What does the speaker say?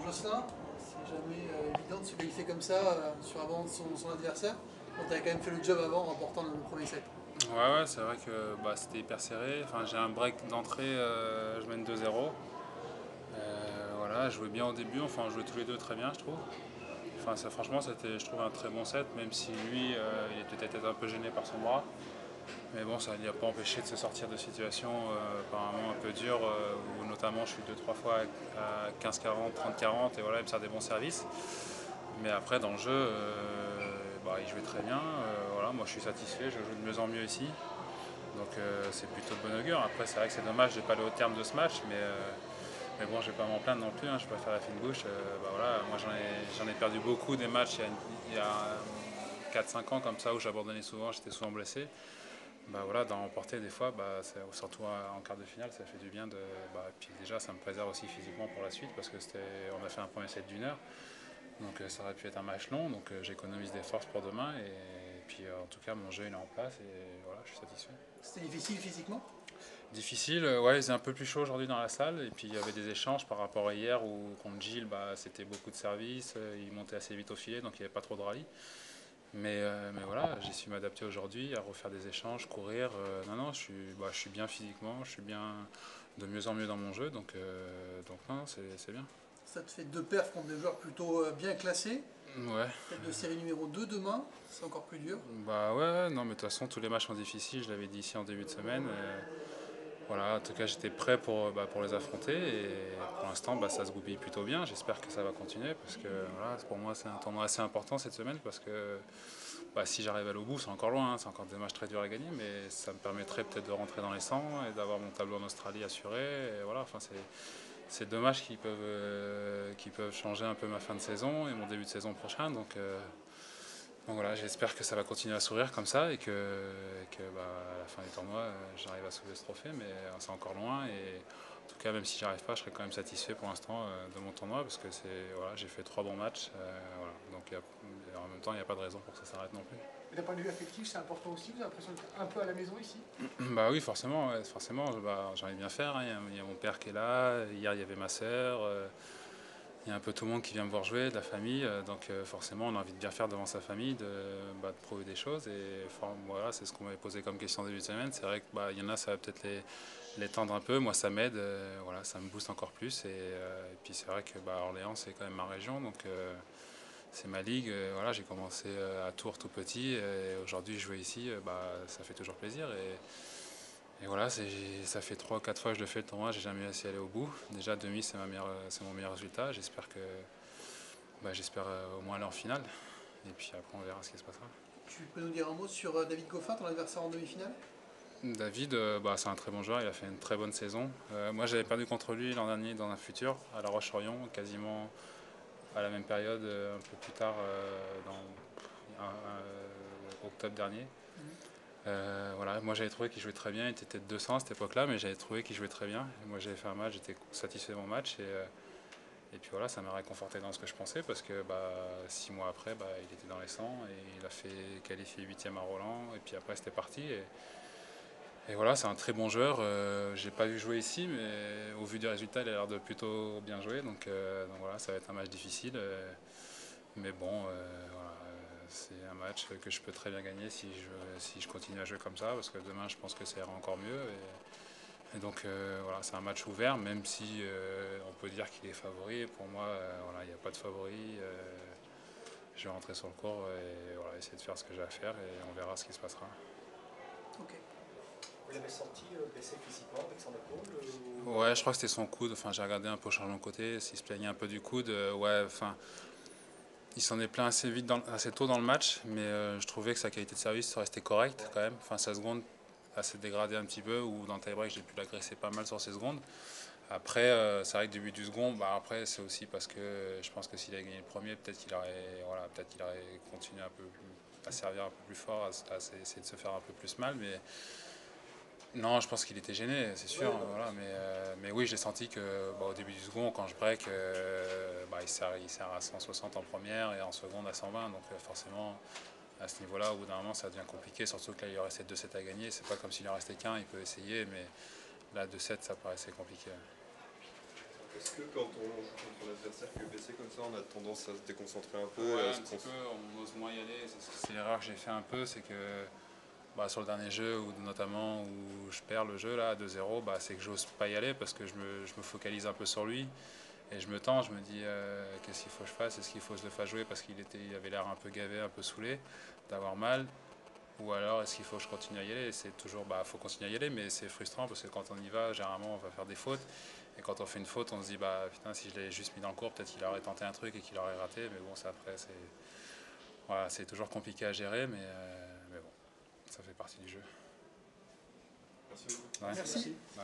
Jocelyn, c'est jamais évident de se qualifier comme ça sur avant de son adversaire. Bon, tu as quand même fait le job avant en remportant le premier set. Ouais, c'est vrai que c'était hyper serré. Enfin, j'ai un break d'entrée, je mène 2-0. Voilà, je jouais bien au début, enfin on jouait tous les deux très bien je trouve. Enfin ça, franchement c'était je trouve un très bon set, même si lui il était peut-être un peu gêné par son bras. Mais bon ça ne lui a pas empêché de se sortir de situations apparemment un peu dures où notamment je suis deux trois fois à 15-40, 30-40 et voilà il me sert des bons services. Mais après dans le jeu il jouait très bien. Voilà, moi je suis satisfait, je joue de mieux en mieux ici. Donc c'est plutôt de bon augure. Après c'est vrai que c'est dommage de ne pas aller au terme de ce match, mais bon, je vais pas m'en plaindre non plus, hein, je vais pas faire la fine bouche. Voilà, moi j'en ai perdu beaucoup des matchs il y a 4-5 ans comme ça où j'abandonnais souvent, j'étais souvent blessé. Voilà, d'en remporter des fois, surtout en quart de finale, ça fait du bien. Puis déjà, ça me préserve aussi physiquement pour la suite parce que on a fait un premier set d'une heure. Donc ça aurait pu être un match long, donc j'économise des forces pour demain. Et puis en tout cas, mon jeu il est en place et voilà, je suis satisfait. C'était difficile physiquement? Difficile, ouais, c'est un peu plus chaud aujourd'hui dans la salle. Et puis il y avait des échanges par rapport à hier où contre Gilles, c'était beaucoup de services, il montait assez vite au filet, donc il n'y avait pas trop de rallye. Mais voilà, j'ai su m'adapter aujourd'hui, à refaire des échanges, courir. Non, je suis bien physiquement, je suis bien de mieux en mieux dans mon jeu, donc non, c'est bien. Ça te fait deux perfs contre des joueurs plutôt bien classés. Ouais, Tête de série numéro 2 demain, c'est encore plus dur. ouais, non, mais de toute façon, tous les matchs sont difficiles, je l'avais dit ici en début de semaine. Voilà, en tout cas, j'étais prêt pour les affronter et pour l'instant, ça se goupille plutôt bien. J'espère que ça va continuer parce que voilà, pour moi, c'est un tournoi assez important cette semaine parce que si j'arrive à aller au bout, c'est encore loin, hein, c'est encore des matchs très durs à gagner, mais ça me permettrait peut-être de rentrer dans les 100 et d'avoir mon tableau en Australie assuré. Et voilà, enfin, c'est deux matchs qui peuvent changer un peu ma fin de saison et mon début de saison prochain. Donc voilà, j'espère que ça va continuer à sourire comme ça et que à la fin du tournoi, j'arrive à soulever ce trophée, mais c'est encore loin. Et en tout cas, même si j'arrive pas, je serai quand même satisfait pour l'instant de mon tournoi parce que voilà, j'ai fait trois bons matchs. Voilà. Donc en même temps, il n'y a pas de raison pour que ça s'arrête non plus. D'un point de vue affectif, c'est important aussi. Vous avez l'impression d'être un peu à la maison ici? Bah oui, forcément, ouais, forcément. J'ai envie de bien faire, hein. Il y a mon père qui est là. Hier, il y avait ma sœur. Il y a un peu tout le monde qui vient me voir jouer, de la famille, donc forcément on a envie de bien faire devant sa famille, de prouver des choses. Et enfin, voilà, c'est ce qu'on m'avait posé comme question en début de semaine. C'est vrai qu'il y en a, ça va peut-être les tendre un peu. Moi, ça m'aide, voilà, ça me booste encore plus. Et puis c'est vrai que Orléans, c'est quand même ma région, donc c'est ma ligue. Voilà, j'ai commencé à Tours tout petit, et aujourd'hui jouer ici, ça fait toujours plaisir. Et voilà, ça fait 3 ou 4 fois que je le fais le tournoi, j'ai jamais réussi à aller au bout. Déjà demi, c'est mon meilleur résultat. J'espère au moins aller en finale. Et puis après on verra ce qui se passera. Tu peux nous dire un mot sur David Goffin, ton adversaire en demi-finale? David, c'est un très bon joueur, il a fait une très bonne saison. Moi j'avais perdu contre lui l'an dernier dans un futur à La Roche-sur-Yon, quasiment à la même période, un peu plus tard, dans octobre dernier. Voilà, moi j'avais trouvé qu'il jouait très bien, il était peut-être 200 à cette époque-là, mais j'avais trouvé qu'il jouait très bien. Et moi j'avais fait un match, j'étais satisfait de mon match et puis voilà, ça m'a réconforté dans ce que je pensais parce que 6 mois après, il était dans les 100 et il a fait qualifier 8e à Roland et puis après c'était parti. Et voilà, c'est un très bon joueur. J'ai pas vu jouer ici, mais au vu du résultat, il a l'air de plutôt bien jouer. Donc voilà, ça va être un match difficile. Mais bon, voilà, c'est un match que je peux très bien gagner si je continue à jouer comme ça, parce que demain je pense que ça ira encore mieux. Et donc voilà, c'est un match ouvert, même si on peut dire qu'il est favori. Pour moi, voilà, il n'y a pas de favori. Je vais rentrer sur le court et voilà, essayer de faire ce que j'ai à faire et on verra ce qui se passera. Ok. Vous l'avez senti blessé physiquement avec son épaule Ouais, je crois que c'était son coude. Enfin, j'ai regardé un peu au changement de côté, s'il se plaignait un peu du coude. Ouais, enfin, il s'en est plaint assez vite, assez tôt dans le match, mais je trouvais que sa qualité de service restait correcte quand même. Enfin, sa seconde a s'est dégradée un petit peu, ou dans le tie-break, j'ai pu l'agresser pas mal sur ses secondes. Après, c'est vrai que début du second, après, c'est aussi parce que je pense que s'il avait gagné le premier, peut-être qu'il aurait continué un peu à servir un peu plus fort, à essayer de se faire un peu plus mal. Mais non, je pense qu'il était gêné, c'est sûr. Ouais, non, Voilà, mais oui, j'ai senti que au début du second, quand je break, il sert à 160 en première et en seconde à 120. Donc forcément, à ce niveau-là, au bout d'un moment, ça devient compliqué. Surtout que là, il lui restait 2 sets à gagner. C'est pas comme s'il en restait qu'un, il peut essayer, mais là, 2 sets, ça paraissait compliqué. Est-ce que quand on joue contre un adversaire que BC comme ça, on a tendance à se déconcentrer un peu Ouais, à un se petit peu, on ose moins y aller. C'est l'erreur que j'ai fait un peu, c'est que sur le dernier jeu, ou notamment où je perds le jeu là, à 2-0, c'est que j'ose pas y aller parce que je me focalise un peu sur lui. Et je me tends, je me dis qu'est-ce qu'il faut que je fasse, est-ce qu'il faut que je le fasse jouer parce il avait l'air un peu gavé, un peu saoulé, d'avoir mal. Ou alors est-ce qu'il faut que je continue à y aller? C'est toujours, faut continuer à y aller, mais c'est frustrant parce que quand on y va, généralement on va faire des fautes. Et quand on fait une faute, on se dit, putain, si je l'avais juste mis dans le cours, peut-être qu'il aurait tenté un truc et qu'il aurait raté. Mais bon, ça après, c'est toujours compliqué à gérer, mais bon, ça fait partie du jeu. Merci beaucoup. Ouais. Merci. Ouais.